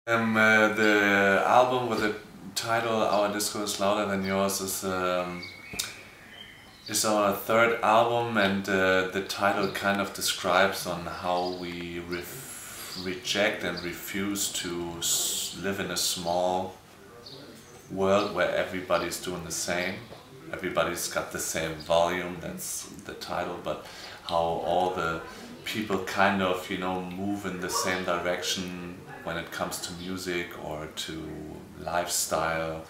The album with the title "Our Disco Is Louder Than Yours" is our third album, and the title kind of describes on how we reject and refuse to live in a small world where everybody's doing the same. Everybody's got the same volume, that's the title, but how all the people kind of, you know, move in the same direction when it comes to music or to lifestyle,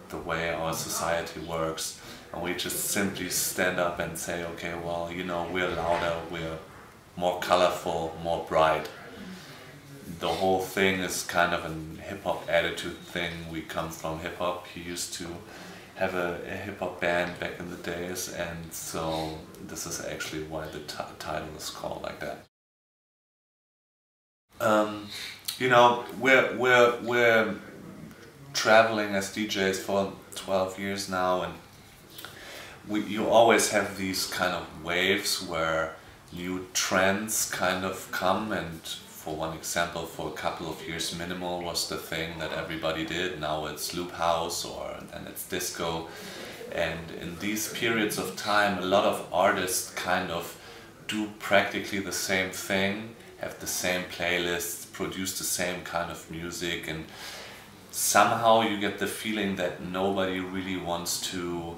the way our society works. And we just simply stand up and say, okay, well, you know, we're louder, we're more colorful, more bright. The whole thing is kind of a hip-hop attitude thing. We come from hip-hop. He used to have a hip-hop band back in the days, and so this is actually why the title is called like that. You know, we're traveling as DJs for 12 years now, and you always have these kind of waves where new trends kind of come, and for one example, for a couple of years minimal was the thing that everybody did. Now it's loop house, and it's disco, and in these periods of time a lot of artists kind of do practically the same thing, have the same playlists, produce the same kind of music, and somehow you get the feeling that nobody really wants to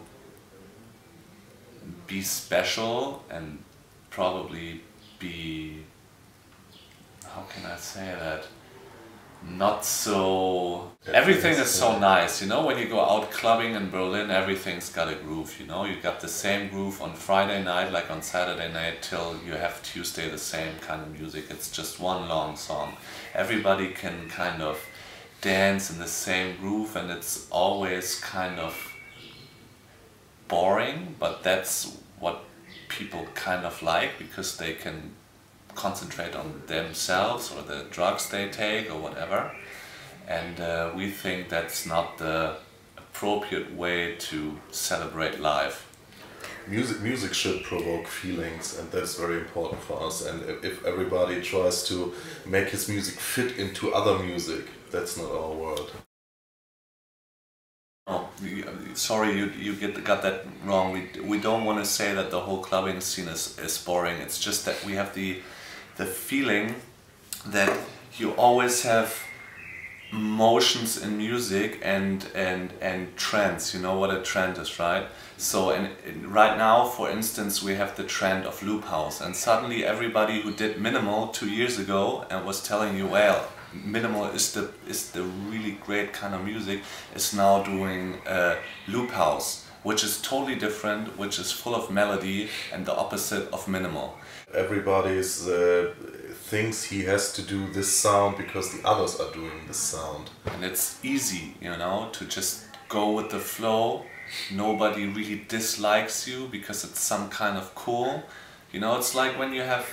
be special and probably be, how can I say that, not so... Everything is so nice, you know, when you go out clubbing in Berlin, everything's got a groove, you know, you got the same groove on Friday night like on Saturday night till you have Tuesday, the same kind of music. It's just one long song. Everybody can kind of dance in the same groove, and it's always kind of boring, but that's what people kind of like, because they can concentrate on themselves or the drugs they take or whatever, and we think that's not the appropriate way to celebrate life. Music should provoke feelings, and that's very important for us, and if everybody tries to make his music fit into other music, that's not our world. Oh, sorry, you got that wrong. We don't want to say that the whole clubbing scene is boring. It's just that we have the feeling that you always have motions in music and trends. You know what a trend is, right? So right now, for instance, we have the trend of loop house, and suddenly everybody who did minimal 2 years ago and was telling you, well, minimal is the really great kind of music, is now doing loop house, which is totally different, which is full of melody and the opposite of minimal. Everybody thinks he has to do this sound because the others are doing this sound. And it's easy, you know, to just go with the flow. Nobody really dislikes you because it's some kind of cool. You know, it's like when you have,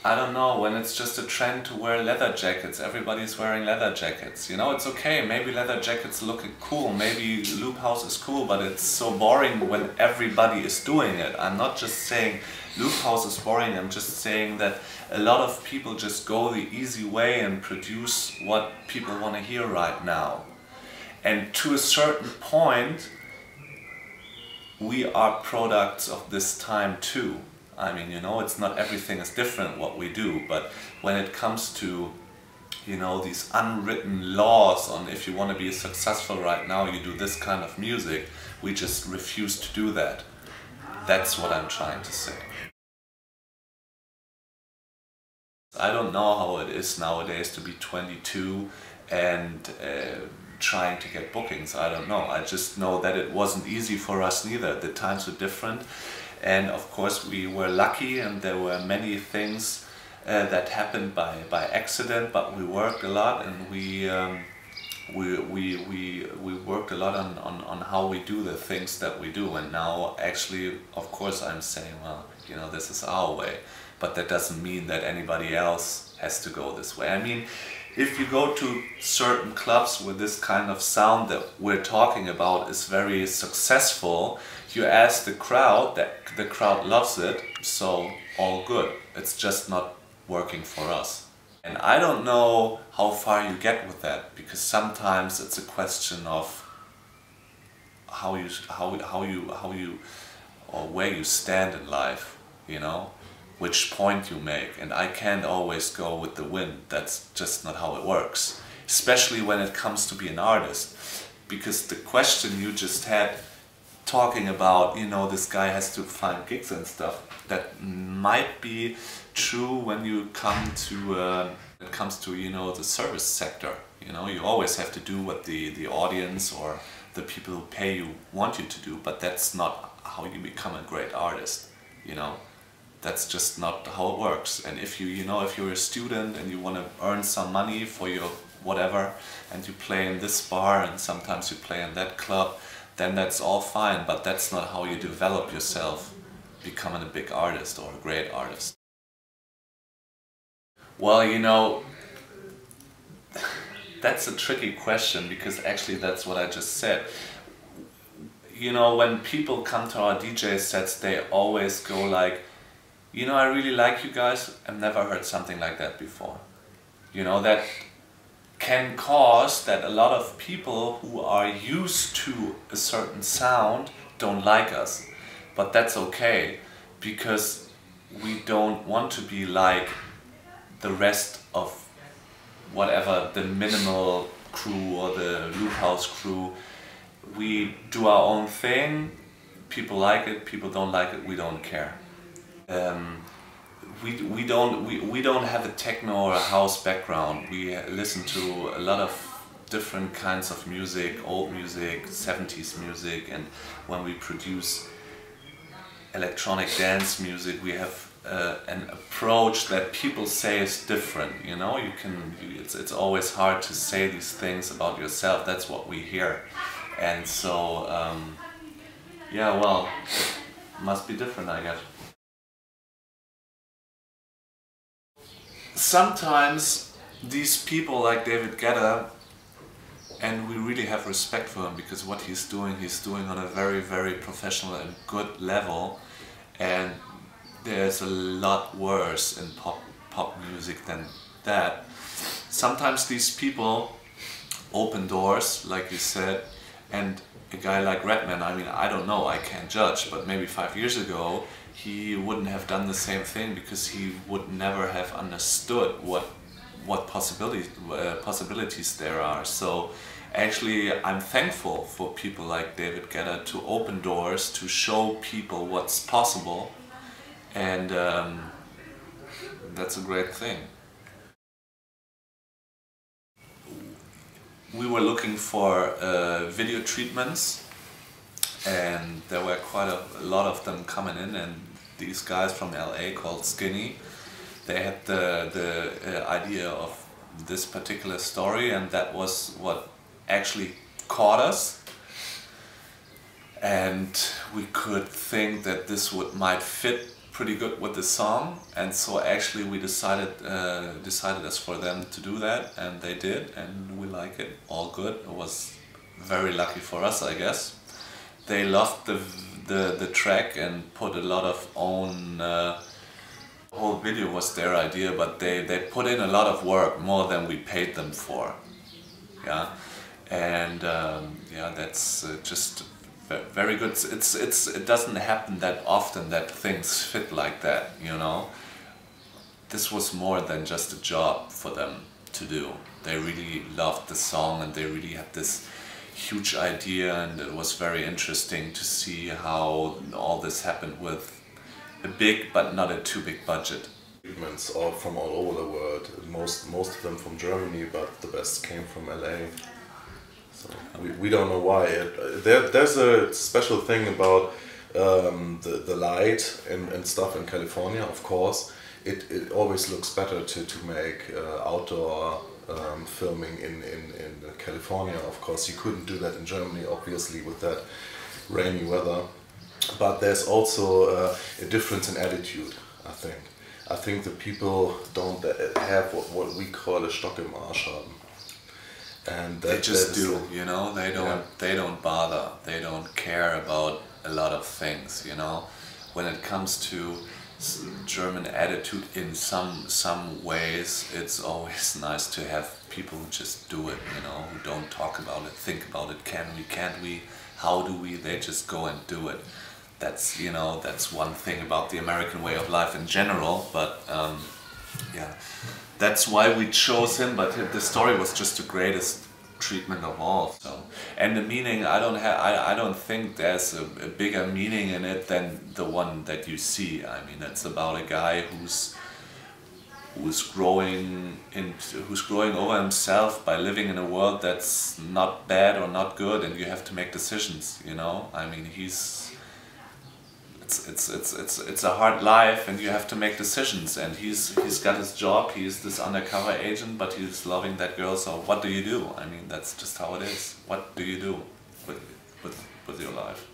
I don't know, when it's just a trend to wear leather jackets, everybody's wearing leather jackets. You know, it's okay, maybe leather jackets look cool, maybe loop house is cool, but it's so boring when everybody is doing it. I'm not just saying loop house is boring, I'm just saying that a lot of people just go the easy way and produce what people want to hear right now. And to a certain point, we are products of this time too. I mean, you know, it's not everything is different what we do, but when it comes to, you know, these unwritten laws on if you want to be successful right now, you do this kind of music, we just refuse to do that. That's what I'm trying to say. I don't know how it is nowadays to be 22 and trying to get bookings. I don't know. I just know that it wasn't easy for us neither. The times were different. And of course we were lucky, and there were many things that happened by accident, but we worked a lot, and we worked a lot on how we do the things that we do. And now actually, of course, I'm saying, well, you know, this is our way, but that doesn't mean that anybody else has to go this way. I mean, if you go to certain clubs where this kind of sound that we're talking about is very successful, you ask the crowd, the crowd loves it, so all good. It's just not working for us. And I don't know how far you get with that, because sometimes it's a question of how you or where you stand in life, you know, which point you make. And I can't always go with the wind. That's just not how it works, especially when it comes to be an artist. Because the question you just had, talking about, you know, this guy has to find gigs and stuff, that might be true when you come to it comes to, you know, the service sector. You know, you always have to do what the audience or the people who pay you want you to do, but that's not how you become a great artist, you know. That's just not how it works. And if you know, if you're a student and you want to earn some money for your whatever, and you play in this bar and sometimes you play in that club, then that's all fine, but that's not how you develop yourself becoming a big artist or a great artist. Well, you know, that's a tricky question, because actually that's what I just said. You know, when people come to our DJ sets, they always go like, you know, I really like you guys, I've never heard something like that before. You know, that can cause that a lot of people who are used to a certain sound don't like us. But that's okay, because we don't want to be like the rest of whatever, the minimal crew or the loop house crew. We do our own thing, people like it, people don't like it, we don't care. We don't have a techno or a house background. We listen to a lot of different kinds of music, old music, 70s music, and when we produce electronic dance music, we have an approach that people say is different. You know, it's always hard to say these things about yourself. That's what we hear, and so yeah, well, it must be different, I guess. Sometimes these people like David Guetta, and we really have respect for him, because what he's doing on a very, very professional and good level, and there's a lot worse in pop music than that. Sometimes these people open doors, like you said, and a guy like Redman, I mean, I don't know, I can't judge, but maybe 5 years ago he wouldn't have done the same thing, because he would never have understood what possibilities there are. So actually I'm thankful for people like David Guetta to open doors, to show people what's possible, and that's a great thing. We were looking for video treatments, and there were quite a lot of them coming in, and these guys from LA called Skinny, they had the idea of this particular story, and that was what actually caught us, and we could think that this might fit pretty good with the song, and so actually we decided as for them to do that, and they did, and we like it, all good. It was very lucky for us, I guess. They loved the track and put a lot of own, the whole video was their idea, but they put in a lot of work, more than we paid them for, yeah, and yeah, that's just very good. It doesn't happen that often that things fit like that, you know. This was more than just a job for them to do. They really loved the song, and they really had this huge idea, and it was very interesting to see how all this happened with a big but not a too big budget. Treatments all from all over the world, most of them from Germany, but the best came from LA. So we don't know why. There's a special thing about the light and stuff in California, of course. It always looks better to make outdoor filming in California. Of course, you couldn't do that in Germany, obviously, with that rainy weather. But there's also a difference in attitude, I think. I think the people don't have what we call a Stock im Arsch haben. And they just do, you know, they don't bother, they don't care about a lot of things, you know. When it comes to German attitude in some ways. It's always nice to have people who just do it, you know, who don't talk about it, think about it, can we, can't we, how do we, they just go and do it. That's, you know, that's one thing about the American way of life in general, but yeah, that's why we chose him, but the story was just the greatest treatment of all. So, and the meaning, I don't think there's a bigger meaning in it than the one that you see. I mean, it's about a guy who's growing over himself by living in a world that's not bad or not good, and you have to make decisions, you know. I mean, it's a hard life, and you have to make decisions, and he's got his job, he's this undercover agent, but he's loving that girl, so what do you do? I mean, that's just how it is. What do you do with your life?